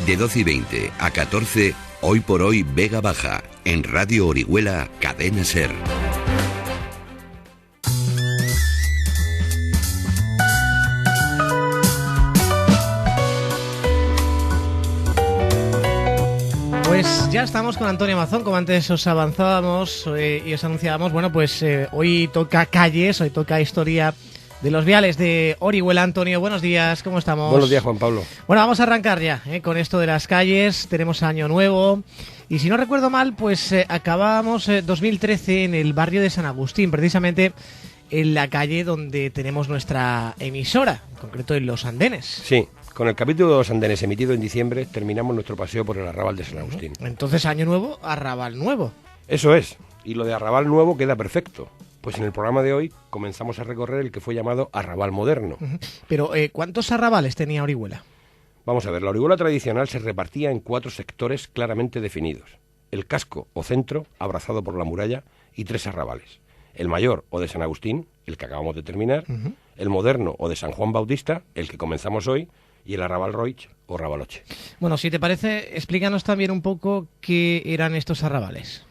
De 12:20 a 14, Hoy por Hoy Vega Baja, en Radio Orihuela, Cadena SER. Pues ya estamos con Antonio Mazón, como antes os avanzábamos y os anunciábamos. Bueno, pues hoy toca calles, hoy toca historia de los viales de Orihuela. Antonio, buenos días, ¿cómo estamos? Buenos días, Juan Pablo. Bueno, vamos a arrancar ya con esto de las calles. Tenemos año nuevo y si no recuerdo mal, pues acabábamos 2013 en el barrio de San Agustín, precisamente en la calle donde tenemos nuestra emisora, en concreto en Los Andenes. Sí. Con el capítulo de Los Andenes emitido en diciembre, terminamos nuestro paseo por el arrabal de San Agustín. Entonces, año nuevo, arrabal nuevo. Eso es, y lo de arrabal nuevo queda perfecto, pues en el programa de hoy comenzamos a recorrer el que fue llamado arrabal moderno. Pero, ¿cuántos arrabales tenía Orihuela? Vamos a ver, la Orihuela tradicional se repartía en 4 sectores claramente definidos. El casco o centro, abrazado por la muralla, y 3 arrabales. El mayor o de San Agustín, el que acabamos de terminar, el moderno o de San Juan Bautista, el que comenzamos hoy, y el arrabal Roig o Rabaloche. Bueno, si te parece, explícanos también un poco qué eran estos arrabales.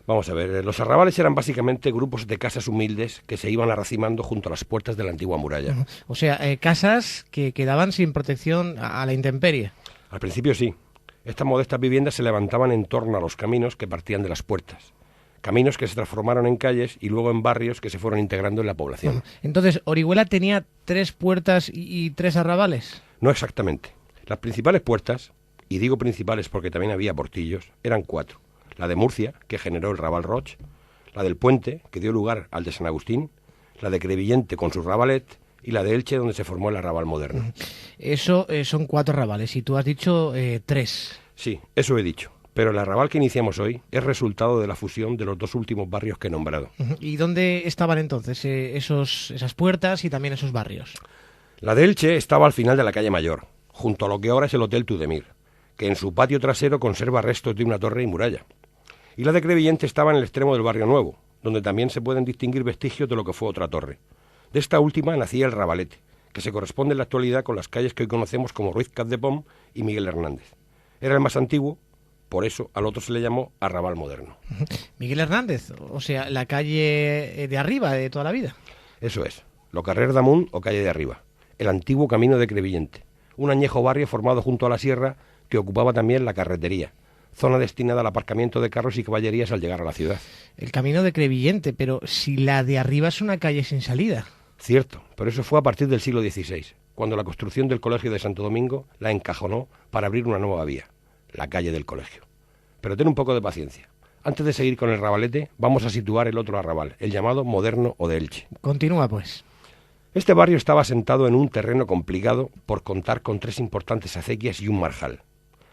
Vamos a ver, los arrabales eran básicamente grupos de casas humildes que se iban arracimando junto a las puertas de la antigua muralla. O sea, casas que quedaban sin protección a la intemperie. Al principio sí. Estas modestas viviendas se levantaban en torno a los caminos que partían de las puertas. Caminos que se transformaron en calles y luego en barrios que se fueron integrando en la población. Entonces, ¿Orihuela tenía 3 puertas y 3 arrabales? No exactamente. Las principales puertas, y digo principales porque también había portillos, eran 4. La de Murcia, que generó el Raval Roig, la del Puente, que dio lugar al de San Agustín, la de Crevillente con su Rabalet y la de Elche, donde se formó el arrabal moderno. Eso son 4 arrabales y tú has dicho 3. Sí, eso he dicho. Pero el arrabal que iniciamos hoy es resultado de la fusión de los 2 últimos barrios que he nombrado. ¿Y dónde estaban entonces esas puertas y también esos barrios? La de Elche estaba al final de la calle Mayor, junto a lo que ahora es el Hotel Tudemir, que en su patio trasero conserva restos de una torre y muralla. Y la de Crevillente estaba en el extremo del Barrio Nuevo, donde también se pueden distinguir vestigios de lo que fue otra torre. De esta última nacía el Rabalete, que se corresponde en la actualidad con las calles que hoy conocemos como Ruiz Capdepom y Miguel Hernández. Era el más antiguo, por eso al otro se le llamó arrabal moderno. Miguel Hernández, o sea, la calle de arriba de toda la vida. Eso es, lo Carrer d'Amunt o calle de arriba, el antiguo camino de Crevillente, un añejo barrio formado junto a la sierra que ocupaba también la carretería, zona destinada al aparcamiento de carros y caballerías al llegar a la ciudad. El camino de Crevillente, pero si la de arriba es una calle sin salida. Cierto, pero eso fue a partir del siglo XVI, cuando la construcción del Colegio de Santo Domingo la encajonó para abrir una nueva vía, la calle del Colegio. Pero ten un poco de paciencia. Antes de seguir con el Rabalete, vamos a situar el otro arrabal, el llamado moderno o de Elche. Continúa, pues. Este barrio estaba asentado en un terreno complicado por contar con 3 importantes acequias y un marjal.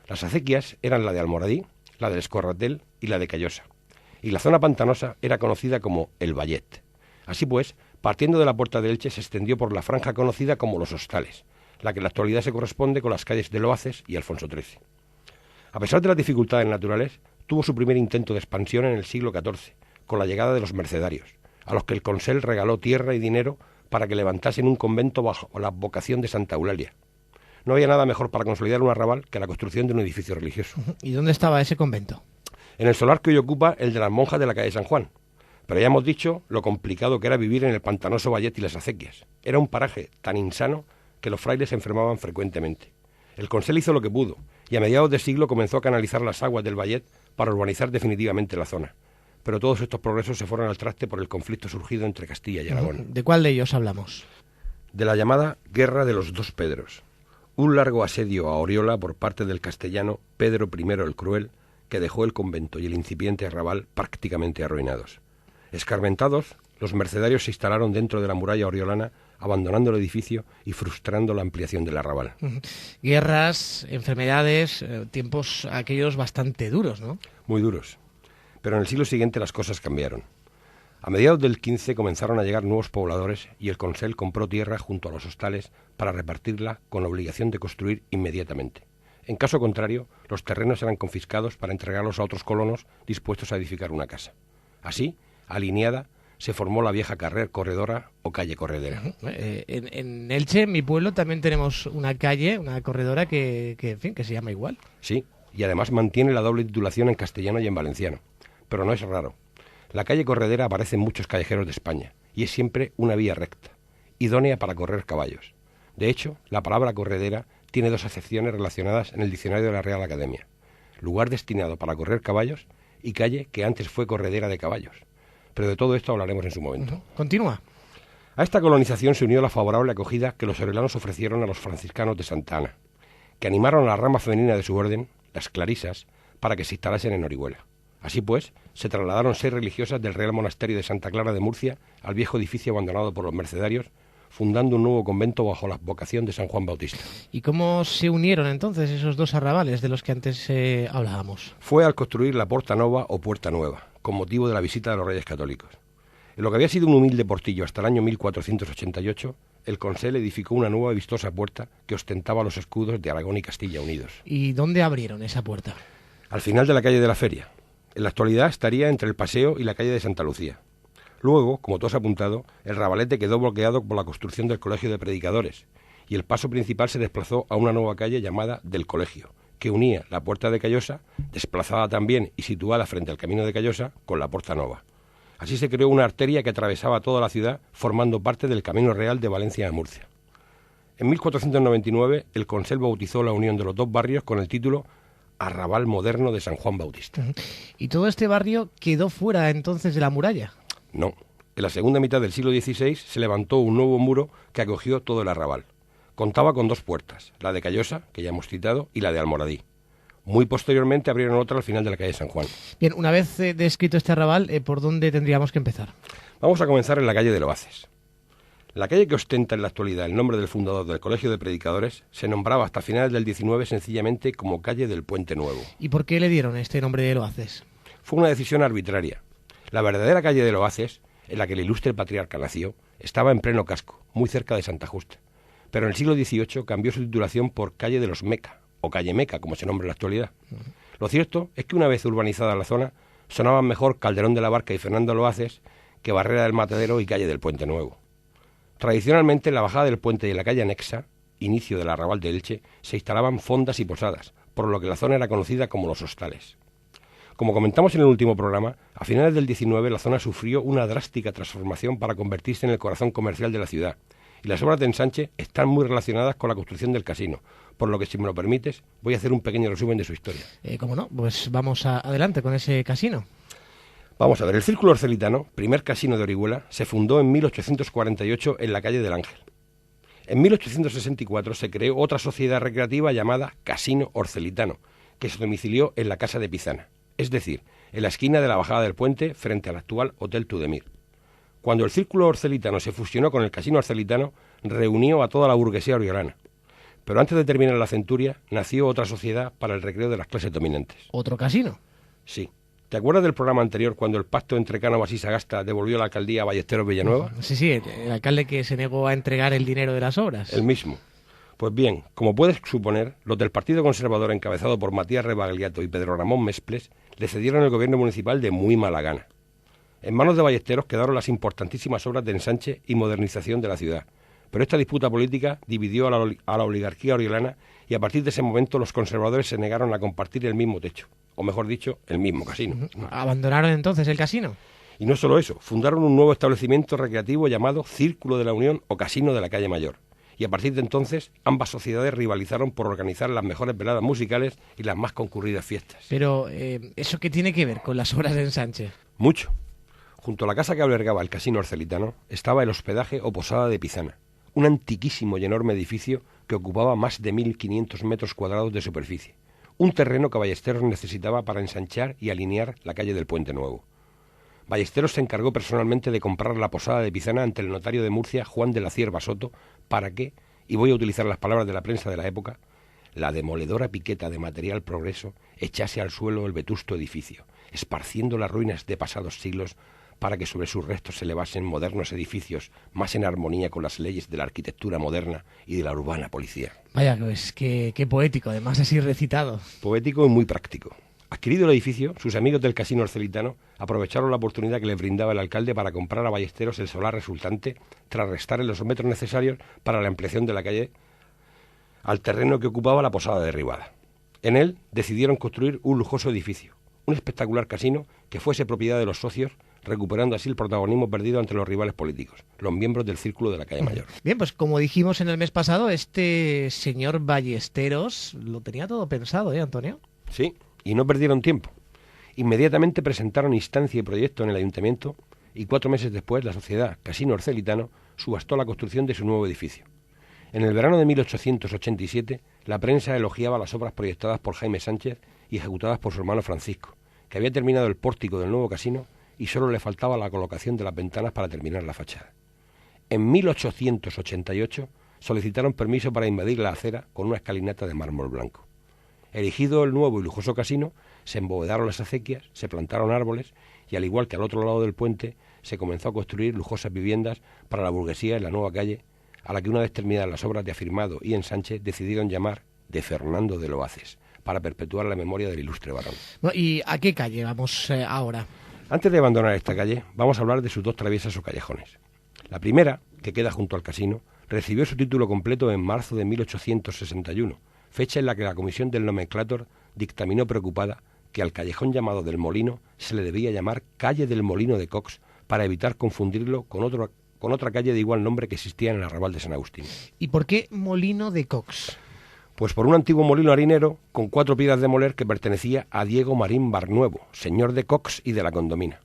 Las acequias eran la de Almoradí, la del Escorratel y la de Callosa. Y la zona pantanosa era conocida como el Vallet. Así pues, partiendo de la puerta de Elche se extendió por la franja conocida como Los Hostales, la que en la actualidad se corresponde con las calles de Loaces y Alfonso XIII. A pesar de las dificultades naturales, tuvo su primer intento de expansión en el siglo XIV, con la llegada de los mercedarios, a los que el Consell regaló tierra y dinero para que levantasen un convento bajo la advocación de Santa Eulalia. No había nada mejor para consolidar un arrabal que la construcción de un edificio religioso. ¿Y dónde estaba ese convento? En el solar que hoy ocupa el de las monjas de la calle San Juan. Pero ya hemos dicho lo complicado que era vivir en el pantanoso Vallet y las acequias. Era un paraje tan insano que los frailes se enfermaban frecuentemente. El Consell hizo lo que pudo y a mediados de siglo comenzó a canalizar las aguas del Vallet para urbanizar definitivamente la zona. Pero todos estos progresos se fueron al traste por el conflicto surgido entre Castilla y Aragón. ¿De cuál de ellos hablamos? De la llamada Guerra de los Dos Pedros. Un largo asedio a Oriola por parte del castellano Pedro I el Cruel, que dejó el convento y el incipiente arrabal prácticamente arruinados. Escarmentados, los mercedarios se instalaron dentro de la muralla oriolana, abandonando el edificio y frustrando la ampliación del arrabal. Guerras, enfermedades, tiempos aquellos bastante duros, ¿no? Muy duros. Pero en el siglo siguiente las cosas cambiaron. A mediados del XV comenzaron a llegar nuevos pobladores y el Consell compró tierra junto a los hostales para repartirla con obligación de construir inmediatamente. En caso contrario, los terrenos eran confiscados para entregarlos a otros colonos dispuestos a edificar una casa. Así, alineada, se formó la vieja corredora o calle corredera. En Elche, en mi pueblo, también tenemos una calle, una corredora en fin, que se llama igual. Sí, y además mantiene la doble titulación en castellano y en valenciano. Pero no es raro. La calle corredera aparece en muchos callejeros de España y es siempre una vía recta, idónea para correr caballos. De hecho, la palabra corredera tiene dos acepciones relacionadas en el diccionario de la Real Academia: lugar destinado para correr caballos y calle que antes fue corredera de caballos. Pero de todo esto hablaremos en su momento. Continúa. A esta colonización se unió la favorable acogida que los orelanos ofrecieron a los franciscanos de Santa Ana, que animaron a la rama femenina de su orden, las clarisas, para que se instalasen en Orihuela. Así pues, se trasladaron 6 religiosas del Real Monasterio de Santa Clara de Murcia al viejo edificio abandonado por los mercedarios, fundando un nuevo convento bajo la advocación de San Juan Bautista. ¿Y cómo se unieron entonces esos dos arrabales de los que antes hablábamos? Fue al construir la Porta Nova o Puerta Nueva, con motivo de la visita de los Reyes Católicos. En lo que había sido un humilde portillo hasta el año 1488, el Consell edificó una nueva y vistosa puerta que ostentaba los escudos de Aragón y Castilla unidos. ¿Y dónde abrieron esa puerta? Al final de la calle de la Feria. En la actualidad estaría entre el Paseo y la calle de Santa Lucía. Luego, como tú has apuntado, el Rabalete quedó bloqueado por la construcción del Colegio de Predicadores y el paso principal se desplazó a una nueva calle llamada del Colegio, que unía la Puerta de Callosa, desplazada también y situada frente al Camino de Callosa, con la Porta Nova. Así se creó una arteria que atravesaba toda la ciudad, formando parte del Camino Real de Valencia a Murcia. En 1499, el Consell bautizó la unión de los dos barrios con el título Arrabal Moderno de San Juan Bautista. ¿Y todo este barrio quedó fuera entonces de la muralla? No. En la segunda mitad del siglo XVI se levantó un nuevo muro que acogió todo el arrabal. Contaba con 2 puertas, la de Callosa, que ya hemos citado, y la de Almoradí. Muy posteriormente abrieron otra al final de la calle San Juan. Bien, una vez descrito este arrabal, ¿por dónde tendríamos que empezar? Vamos a comenzar en la calle de Loaces. La calle que ostenta en la actualidad el nombre del fundador del Colegio de Predicadores se nombraba hasta finales del XIX sencillamente como calle del Puente Nuevo. ¿Y por qué le dieron este nombre de Loaces? Fue una decisión arbitraria. La verdadera calle de Loaces, en la que el ilustre patriarca nació, estaba en pleno casco, muy cerca de Santa Justa. Pero en el siglo XVIII cambió su titulación por calle de los Meca, o calle Meca, como se nombra en la actualidad. Lo cierto es que una vez urbanizada la zona, sonaban mejor Calderón de la Barca y Fernando Loaces que Barrera del Matadero y calle del Puente Nuevo. Tradicionalmente, en la bajada del puente y en la calle anexa, inicio del arrabal de Elche, se instalaban fondas y posadas, por lo que la zona era conocida como los hostales. Como comentamos en el último programa, a finales del XIX la zona sufrió una drástica transformación para convertirse en el corazón comercial de la ciudad, y las obras de ensanche están muy relacionadas con la construcción del casino, por lo que, si me lo permites, voy a hacer un pequeño resumen de su historia. ¿Cómo no? Pues vamos adelante con ese casino. Vamos a ver, el Círculo Orcelitano, primer casino de Orihuela, se fundó en 1848 en la calle del Ángel. En 1864 se creó otra sociedad recreativa llamada Casino Orcelitano, que se domicilió en la Casa de Pizana, es decir, en la esquina de la bajada del puente frente al actual Hotel Tudemir. Cuando el Círculo Orcelitano se fusionó con el Casino Orcelitano, reunió a toda la burguesía oriolana. Pero antes de terminar la centuria, nació otra sociedad para el recreo de las clases dominantes. ¿Otro casino? Sí. ¿Te acuerdas del programa anterior cuando el pacto entre Cánovas y Sagasta devolvió la alcaldía a Ballesteros Villanueva? Sí, el alcalde que se negó a entregar el dinero de las obras. El mismo. Pues bien, como puedes suponer, los del Partido Conservador encabezado por Matías Rebagliato y Pedro Ramón Mesples le cedieron el gobierno municipal de muy mala gana. En manos de Ballesteros quedaron las importantísimas obras de ensanche y modernización de la ciudad. Pero esta disputa política dividió a la oligarquía oriolana y a partir de ese momento los conservadores se negaron a compartir el mismo techo, o mejor dicho, el mismo casino. ¿Abandonaron entonces el casino? Y no solo eso, fundaron un nuevo establecimiento recreativo llamado Círculo de la Unión o Casino de la Calle Mayor. Y a partir de entonces, ambas sociedades rivalizaron por organizar las mejores veladas musicales y las más concurridas fiestas. Pero, ¿eso qué tiene que ver con las obras de ensanche? Mucho. Junto a la casa que albergaba el Casino Orcelitano estaba el hospedaje o posada de Pizana, un antiquísimo y enorme edificio que ocupaba más de 1.500 metros cuadrados de superficie, un terreno que Ballesteros necesitaba para ensanchar y alinear la calle del Puente Nuevo. Ballesteros se encargó personalmente de comprar la posada de Pizana ante el notario de Murcia, Juan de la Cierva Soto, para que, y voy a utilizar las palabras de la prensa de la época, la demoledora piqueta de material progreso echase al suelo el vetusto edificio, esparciendo las ruinas de pasados siglos para que sobre sus restos se elevasen modernos edificios más en armonía con las leyes de la arquitectura moderna y de la urbana policía. Vaya, pues qué poético, además así recitado. Poético y muy práctico. Adquirido el edificio, sus amigos del Casino Celitano aprovecharon la oportunidad que les brindaba el alcalde para comprar a Ballesteros el solar resultante, tras restarle los metros necesarios para la ampliación de la calle al terreno que ocupaba la posada derribada. En él decidieron construir un lujoso edificio, un espectacular casino que fuese propiedad de los socios, recuperando así el protagonismo perdido ante los rivales políticos, los miembros del círculo de la calle Mayor. Bien, pues como dijimos en el mes pasado, este señor Ballesteros lo tenía todo pensado, Antonio? Sí, y no perdieron tiempo. Inmediatamente presentaron instancia y proyecto en el ayuntamiento y 4 meses después la sociedad Casino Celitano subastó la construcción de su nuevo edificio. En el verano de 1887, la prensa elogiaba las obras proyectadas por Jaime Sánchez y ejecutadas por su hermano Francisco, que había terminado el pórtico del nuevo casino y solo le faltaba la colocación de las ventanas para terminar la fachada. En 1888 solicitaron permiso para invadir la acera con una escalinata de mármol blanco. Erigido el nuevo y lujoso casino, se embovedaron las acequias, se plantaron árboles y, al igual que al otro lado del puente, se comenzó a construir lujosas viviendas para la burguesía en la nueva calle, a la que, una vez terminadas las obras de Afirmado y Ensanche, decidieron llamar de Fernando de Loaces, para perpetuar la memoria del ilustre varón. ¿Y a qué calle vamos ahora? Antes de abandonar esta calle, vamos a hablar de sus 2 traviesas o callejones. La primera, que queda junto al casino, recibió su título completo en marzo de 1861, fecha en la que la comisión del nomenclátor dictaminó preocupada que al callejón llamado del Molino se le debía llamar calle del Molino de Cox para evitar confundirlo con otra calle de igual nombre que existía en el arrabal de San Agustín. ¿Y por qué Molino de Cox? Pues por un antiguo molino harinero con 4 piedras de moler que pertenecía a Diego Marín Barnuevo, señor de Cox y de la Condomina.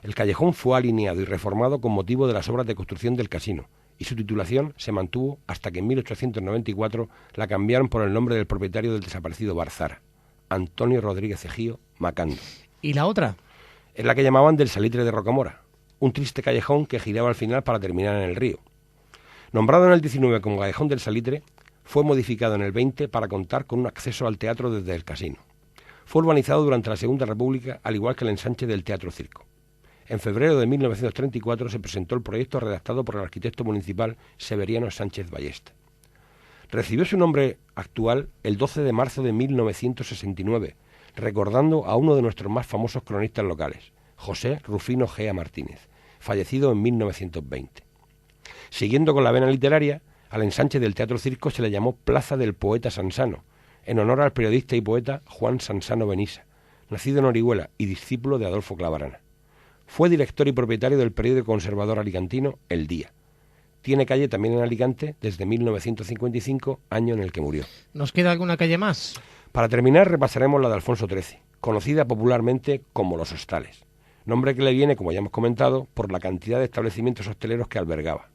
El callejón fue alineado y reformado con motivo de las obras de construcción del casino, y su titulación se mantuvo hasta que en 1894 la cambiaron por el nombre del propietario del desaparecido Bar Zara, Antonio Rodríguez Ejío Macando. ¿Y la otra? Es la que llamaban del Salitre de Rocamora, un triste callejón que giraba al final para terminar en el río. Nombrado en el 19 como Callejón del Salitre, fue modificado en el 20 para contar con un acceso al teatro desde el casino. Fue urbanizado durante la Segunda República, al igual que el ensanche del Teatro Circo. En febrero de 1934 se presentó el proyecto redactado por el arquitecto municipal Severiano Sánchez Ballesta. Recibió su nombre actual el 12 de marzo de 1969, recordando a uno de nuestros más famosos cronistas locales, José Rufino Gea Martínez, fallecido en 1920. Siguiendo con la vena literaria, al ensanche del Teatro Circo se le llamó Plaza del Poeta Sansano, en honor al periodista y poeta Juan Sansano Benissa, nacido en Orihuela y discípulo de Adolfo Clavarana. Fue director y propietario del periódico conservador alicantino El Día. Tiene calle también en Alicante desde 1955, año en el que murió. ¿Nos queda alguna calle más? Para terminar, repasaremos la de Alfonso XIII, conocida popularmente como Los Hostales, nombre que le viene, como ya hemos comentado, por la cantidad de establecimientos hosteleros que albergaba.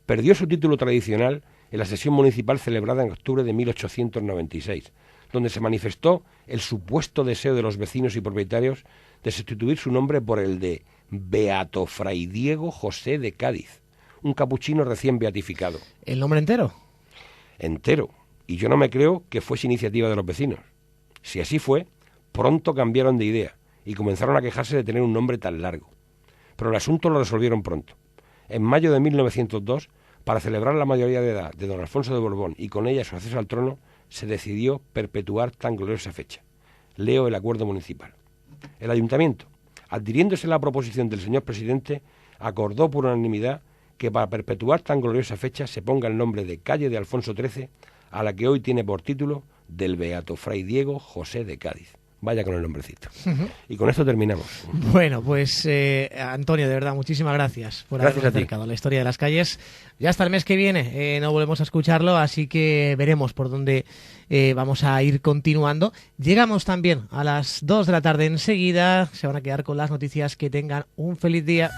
Perdió su título tradicional en la sesión municipal celebrada en octubre de 1896, donde se manifestó el supuesto deseo de los vecinos y propietarios de sustituir su nombre por el de Beato Fray Diego José de Cádiz, un capuchino recién beatificado. ¿El nombre entero? Entero, y yo no me creo que fuese iniciativa de los vecinos. Si así fue, pronto cambiaron de idea y comenzaron a quejarse de tener un nombre tan largo. Pero el asunto lo resolvieron pronto. En mayo de 1902, para celebrar la mayoría de edad de don Alfonso de Borbón y con ella su acceso al trono, se decidió perpetuar tan gloriosa fecha. Leo el acuerdo municipal. El ayuntamiento, adhiriéndose a la proposición del señor presidente, acordó por unanimidad que para perpetuar tan gloriosa fecha se ponga el nombre de calle de Alfonso XIII, a la que hoy tiene por título del Beato Fray Diego José de Cádiz. Vaya con el nombrecito. Y con esto terminamos. Bueno, pues Antonio, de verdad, muchísimas gracias por habernos acercado a la historia de las calles. Ya hasta el mes que viene no volvemos a escucharlo, así que veremos por dónde vamos a ir continuando. Llegamos también a las 2 de la tarde enseguida. Se van a quedar con las noticias. Que tengan un feliz día.